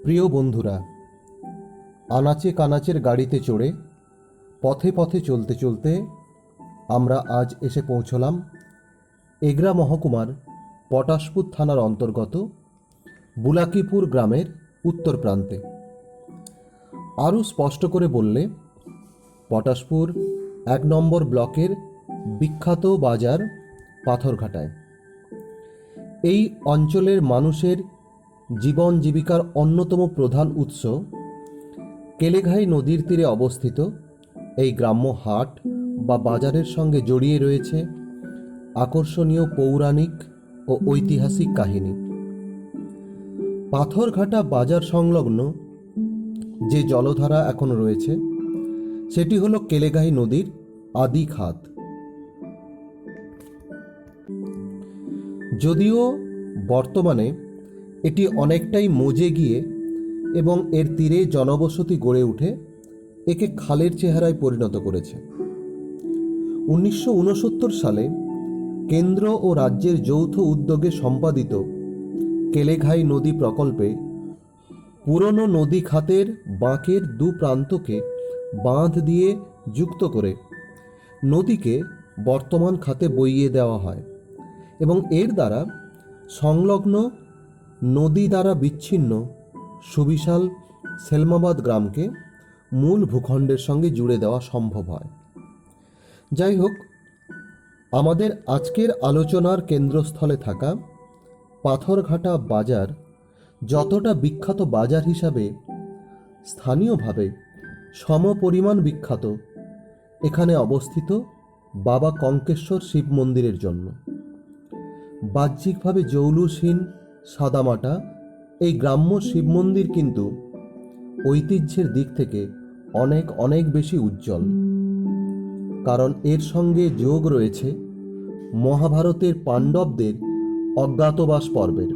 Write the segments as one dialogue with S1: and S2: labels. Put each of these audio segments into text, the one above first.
S1: প্রিয় বন্ধুরা, আনাচে কানাচের গাড়িতে চড়ে পথে পথে চলতে চলতে আমরা আজ এসে পৌঁছলাম এগরা মহকুমার পটাশপুর থানার অন্তর্গত বুলাকিপুর গ্রামের উত্তর প্রান্তে। আরও স্পষ্ট করে বললে পটাশপুর ১ নম্বর ব্লকের বিখ্যাত বাজার পাথরঘাটায়। এই অঞ্চলের মানুষের জীবন জীবিকার অন্যতম প্রধান উৎস কেলেঘাই নদীর তীরে অবস্থিত এই গ্রাম্য হাট বা বাজারের সঙ্গে জড়িয়ে রয়েছে আকর্ষণীয় পৌরাণিক ও ঐতিহাসিক কাহিনী। পাথরঘাটা বাজার সংলগ্ন যে জলধারা এখন রয়েছে সেটি হলো কেলেঘাই নদীর আদি খাত। যদিও বর্তমানে এটি অনেকটাই মজে গিয়ে এবং এর তীরে জনবসতি গড়ে উঠে একে খালের চেহারায় পরিণত করেছে। ১৯৬৯ সালে কেন্দ্র ও রাজ্যের যৌথ উদ্যোগে সম্পাদিত কেলেঘাই নদী প্রকল্পে পুরনো নদী খাতের বাঁকের দু প্রান্তকে বাঁধ দিয়ে যুক্ত করে নদীকে বর্তমান খাতে বইয়ে দেওয়া হয় এবং এর দ্বারা সংলগ্ন নদী দ্বারা বিচ্ছিন্ন সুবিশাল সেলমাবাদ গ্রামকে মূল ভূখণ্ডের সঙ্গে জুড়ে দেওয়া সম্ভব হয়। যাই হোক, আমাদের আজকের আলোচনার কেন্দ্রস্থলে থাকা পাথরঘাটা বাজার যতটা বিখ্যাত বাজার হিসাবে স্থানীয়ভাবে সমপরিমাণ বিখ্যাত এখানে অবস্থিত বাবা কঙ্কেশ্বর শিব মন্দিরের জন্য। বাহ্যিকভাবে জৌলুসহীন সাদামাটা এই গ্রাম্য শিব মন্দির কিন্তু ঐতিহ্যের দিক থেকে অনেক অনেক বেশি উজ্জ্বল, কারণ এর সঙ্গে যোগ রয়েছে মহাভারতের পাণ্ডবদের অজ্ঞাতবাস পর্বের।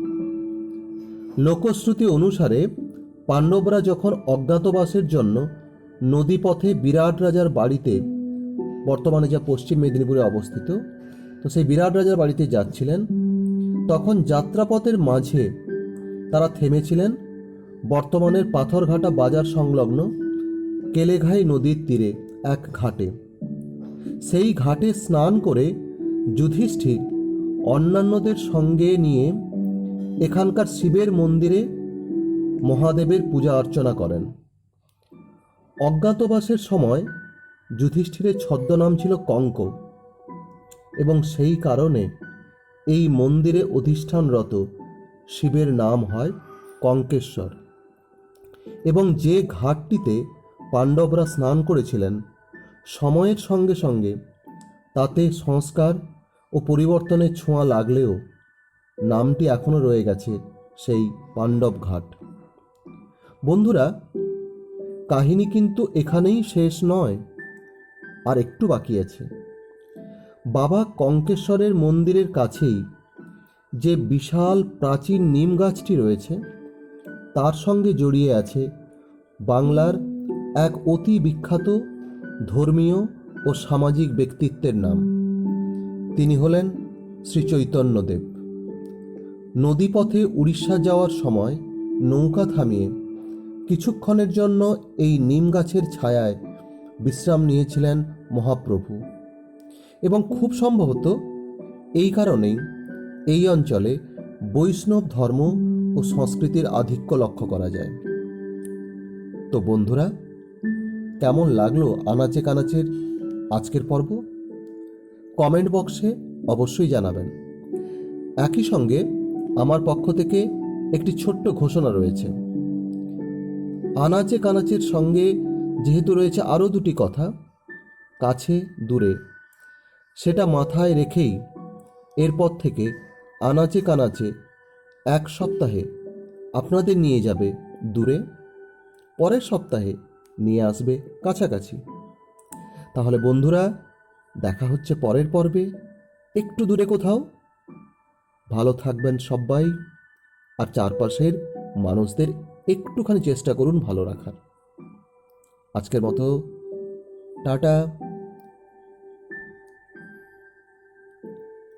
S1: লোকশ্রুতি অনুসারে পাণ্ডবরা যখন অজ্ঞাতবাসের জন্য নদীপথে বিরাট রাজার বাড়িতে, বর্তমানে যা পশ্চিম মেদিনীপুরে অবস্থিত, তো সেই বিরাট রাজার বাড়িতে যাচ্ছিলেন, তখন যাত্রাপথের মাঝে তারা থেমেছিলেন বর্তমানের পাথরঘাটা বাজার সংলগ্ন কেলেঘাই নদীর তীরে এক ঘাটে। সেই ঘাটে স্নান করে যুধিষ্ঠির অন্যান্যদের সঙ্গে নিয়ে এখানকার শিবের মন্দিরে মহাদেবের পূজা অর্চনা করেন। অজ্ঞাতবাসের সময় যুধিষ্ঠিরের ছদ্মনাম ছিল কঙ্ক এবং সেই কারণে এই মন্দিরে অধিষ্ঠানরত শিবের নাম হয় কঙ্কেশ্বর। এবং যে ঘাটটিতে পাণ্ডবরা স্নান করেছিলেন, সময়ের সঙ্গে সঙ্গে তাতে সংস্কার ও পরিবর্তনের ছোঁয়া লাগলেও নামটি এখনও রয়ে গেছে সেই পাণ্ডব ঘাট। বন্ধুরা, কাহিনী কিন্তু এখানেই শেষ নয়, আর একটু বাকি আছে। বাবা কঙ্কেশ্বরের মন্দিরের কাছেই যে বিশাল প্রাচীন নিম গাছটি রয়েছে তার সঙ্গে জড়িয়ে আছে বাংলার এক অতি বিখ্যাত ধর্মীয় ও সামাজিক ব্যক্তিত্বের নাম। তিনি হলেন শ্রী চৈতন্যদেব। নদীপথে উড়িষ্যা যাওয়ার সময় নৌকা থামিয়ে কিছুক্ষণের জন্য এই নিম গাছের ছায়ায় বিশ্রাম নিয়েছিলেন মহাপ্রভু, এবং খুব সম্ভবত এই কারণেই এই অঞ্চলে বৈষ্ণব ধর্ম ও সংস্কৃতির আধিক্য লক্ষ্য করা যায়। তো বন্ধুরা, কেমন লাগলো আনাচে কানাচের আজকের পর্ব? কমেন্ট বক্সে অবশ্যই জানাবেন। একই সঙ্গে আমার পক্ষ থেকে একটি ছোট্ট ঘোষণা রয়েছে। আনাচে কানাচের সঙ্গে যেহেতু রয়েছে আরও দুটি কথা, কাছে দূরে, সেটা মাথায় রেখেই এরপর থেকে আনাচে কানাচে এক সপ্তাহে আপনাদের নিয়ে যাবে দূরে, পরের সপ্তাহে নিয়ে আসবে কাছাকাছি। তাহলে বন্ধুরা, দেখা হচ্ছে পরের পর্বে একটু দূরে কোথাও। ভালো থাকবেন সবাই, আর চারপাশের মানুষদের একটুখানি চেষ্টা করুন ভালো রাখার। আজকের মতো টাটা।